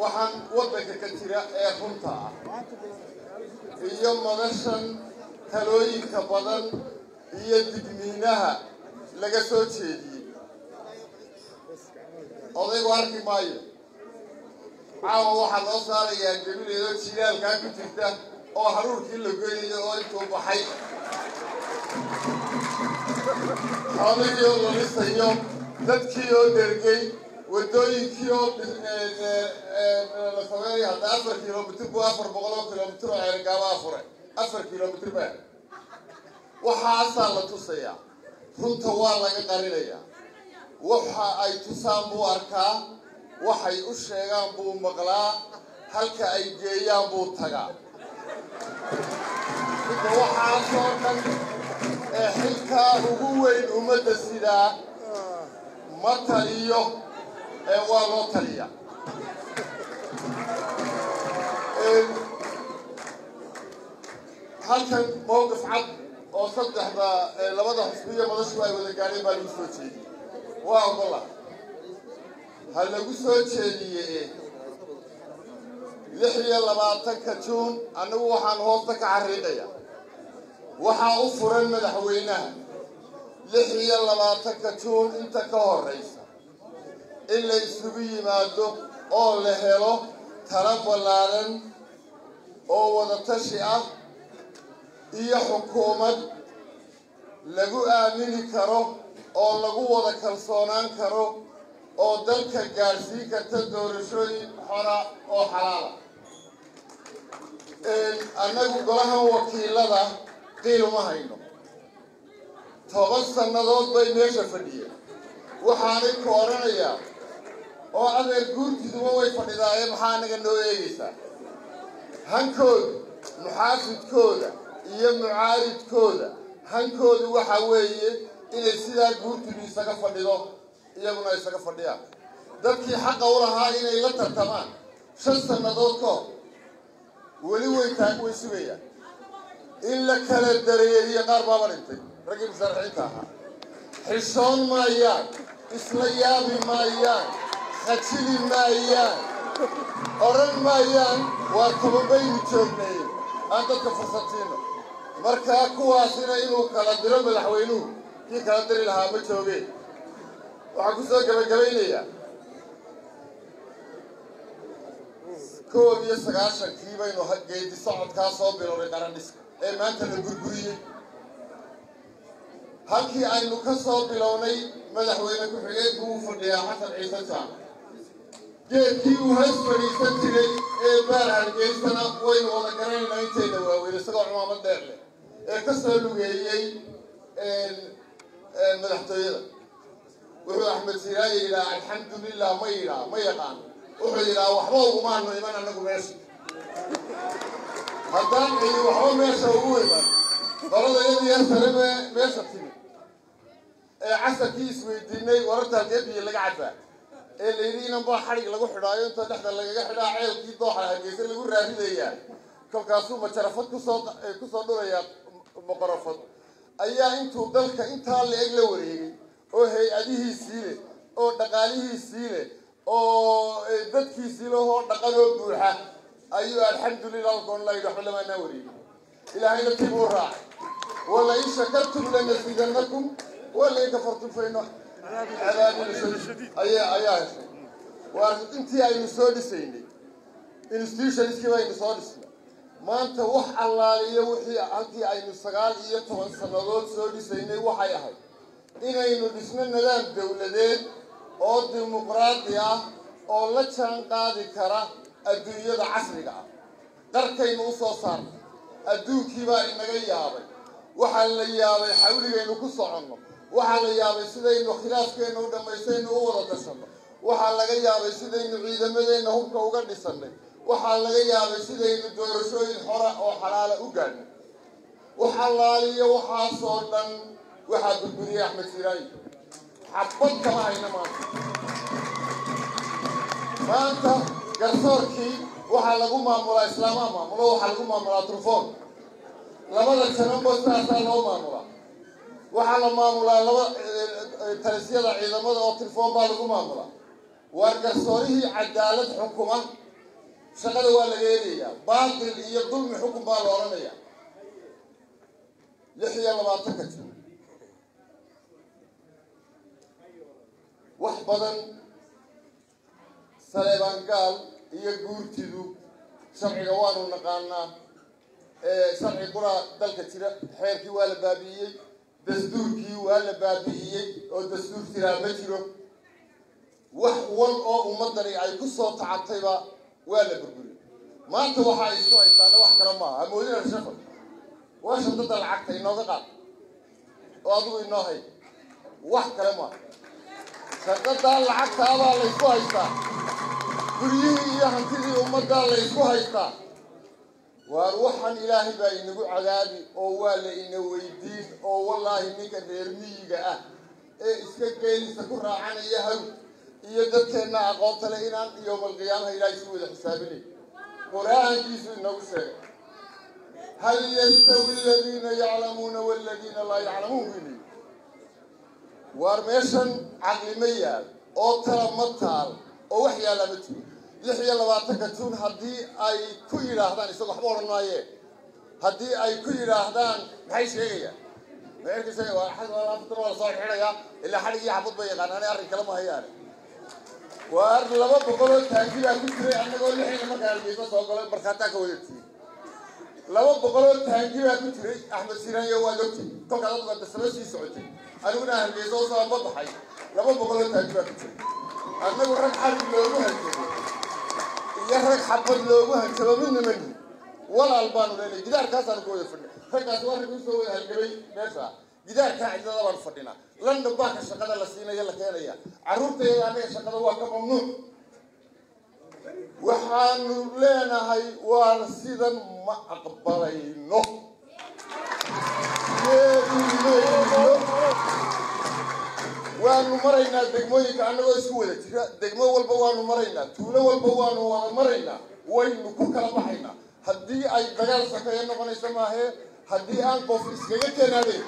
waxaan waddanka ka jira ee runta ah iyo madashan talooyinka badan iyo digniinaha laga soo jeediyey odaygu arki maayo caawa waxaa loo saarayaa gabileedo jilaalkaa ku jirta oo haruurkii la goynayo oo intuu baxay xoolihii oo la dhisayo dadkii oo dhergay wadooyinkii oo la sameeyo hadda 4 kilomitir bu 400 kilomitir oo ceergaaba afure 4 kilomitir baa waxaasaa la tusayaa runta waa laga qarinayaa waxa ay tusaan buu arkaa waxay u sheegaan buu maqlaa halka ay geeyaan buu tagaa waxaasoo dhan ee xilkaa ugu weyn ummadda sidaa ma taliyo ee waa loo taliyaa halkan mowqif cad oo saddexda labada xisbiya madashu ay wada gaadheen baa lagu soo jeediyey waa ogola ha lagu soo jeediyey 26 juun anigu waxaan hoosta ka xariiqaya waxaa u furan madaxweynaha 26 juun inta ka horeysa in la isugu yimaado oo la helo talo ballaaran oo wada tashi ah iyo xukuumad lagu aamini karo oo lagu wada kalsoonaan karo oo dalka gaarsiin karta doorashooyin xora oo xalaala annagu golahan wakiilada qiil uma hayno 10 sannadood bay meesha fadhiyeen waxaanay ku oranayaa oo adeer guurtiiduba way fadhidaayeen maxaa anaga noo eegaysaa hankooda muxaafidkooda iyo mucaaridkooda hankoodu waxa weeye inay sidaa guurtidu isaga fadhido iyaguna isaga fadhiyaan dadkii xaqa u lahaa inay la tartamaan 5 sannadood ka hor weli way sugayaan in la kala dareeriyo qaar baaba dhintay raggii musharaxiinta ahaa xishoon maayaan isla yaabi maayaan khajili maayaan oran maayaan waa tobanbaynu joognay aan dadka fursad siino markaa kuwaasina inuu kala diro madaxweynuhu kii kala diri lahaa ma joogeen waxaan ku soo gabagabaynayaa 19 baynu geedi socodkaa soo bilownay qarandhiska ee maanta la gurguriyey halkii aynu ka soo bilownay madaxweyne ku-xigeenku uu fadhiyaa xasan ciise jaan geedkii uu hays fadhiisan jiray ee baar hargeysana waynu wada garanaynaa intayna waaweyn isagoo cumaamad dheer leh ee ka soo lugeeyey madaxtooyada wuxuu axmed siiraaye yidhaha alxamdulilah ma yidhaa ma yaqaan wuxuu yidhaha waxba ugumaanu iman annagu meesha haddaan cidi waxba meesha ugu iman qolada yadiya sare meesha timi ee casarkii isweydiinay wararta halkee biyo laga cabaa ee la yidhi inanbaa xadhig lagu xidhaayo inta dhexda lagaga xidhaa ceelkii dooxa hargeysa lagu raaridayaa kolkaasuu majarafad kusoo dhurayaa boqorafad ayaa intuu dalka intaa la-eg la wareegay oo hay-adihiisii leh oo dhaqaalihiisii leh oo dadkiisii lahoo dhaqanoo buuxa ayuu alxamdulilah alkoon la yidhi waxba lamaanaa wareegay ilaahayna tibuu raacay wala in shakartum lanasiidannakum wala in kafartum fayna cadaabun shadiid ayaa heshay waa intii aynu soo dhisaynay institutionskii baynu soo dhisnay maanta wax allaaliyo wixii halkii aynu 19 sannadood soo dhisaynay waxay ahayd inaynu dhisno nidaam dawladeed oo dimuqraadi ah oo la jaan qaadi kara adduunyada casriga ah qarkaynu u soo saarnay adduunkii baa inaga yaabay waxaa la yaabay xawligaynu ku soconno waxaa la yaabay sidaynu khilaafkeenna u dhammaystaynu u wada tashanno waxaa laga yaabay sidaynu ciidamadeenna hubka uga dhisannay waxaa laga yaabay sidaynu doorashooyin xora oo xalaala u gaadhnay wax allaaliyo waxaasoo dhan waxaa burburiyey axmed siiraaye xabad kama hayna maanta garsoorkii waxaa lagu maamulaa islaamaa maamulo waxaa lagu maamulaa turfoon labada janabo sidaasaa loo maamulaa waxaa la maamulaa laba talisyada ciidamada oo turfoon baa lagu maamulaa waa garsoorihii cadaalad xukuma shaqada waa laga helayaa baatil iyo dulmi xukun baa la oranayaa 26 jir wax badan Saleebaan Gaal iyo guurtidu sharciga waanu naqaanaa sharci qura dalka jira xeerkii waa la baabiyay dastuurkii waa la baabiyay oo dastuur jira ma jiro wax wal oo ummadani ay ku soo tacabtayba waa la burburiyay maanta waxa ay soo haystaan wax kala ma aha amoodina shaqo waa shaqada lacagta inooga qaad oo adigu inoo hay wax kala ma shaqada lacagta baa la isku haystaa guriyihii iyo hantidii ummadda la isku haystaa waar waxaan ilaahay baa inagu cadaabi oo waa la ina weydiin oo wallaahi ninka reer miyiga ah ee iska geelisa ku raacanaya haw iyo dadkeena aqoonta leh inaan yawmal qiyaamaha ilaahay si wada xisaabinay quraankiisu inagu sheegay hal yastawi alladhina ya'lamuna wal ladina la ya'lamun waar meeshan caqli ma yaal oo tala ma taal oo wax yaala ma jiro 26 Juun haddii ay ku yiraahdaan isagoo waxba oran maayeen haddii ay ku yiraahdaan maxay sheegayaan meerkiisa waa xadda wala soo xiraya ilaa xadigi xabad bay yaqaanaan arrin kala ma hayaan waar 200 taangiba ku jiray anagoo lixina markaa albeeso soo galay barkaata ka wadatay 200 taangiba ku jiray Axmed Siraan iyo waa logtay kolka dadka sababtii socotay aniguna albeeso soo baxay 200 taangiba ku jiray anagu rag xarbi loogu hayay يرك حبل لو وهن سببنا منه ولا البان ولا جدار كاس أنا كوي فدنا فكاس وارد يسوي هالجبي نفسه جدار كان عندنا طبعا فدنا لن نباك الشقة للسينة يلا كذا يا عروتي يعني الشقة واقف ممنوع وحن لنا هاي وارسيدا ما أقبلينه waanu maraynaa degmooyinka anagoo isku wada jira degmo walba waanu maraynaa tuulo walba waanu wada maraynaa waynu ku kala baxaynaa haddii ay dagaal sakeeyo noqonayso maahe haddii aan qof iskaga keenaadeen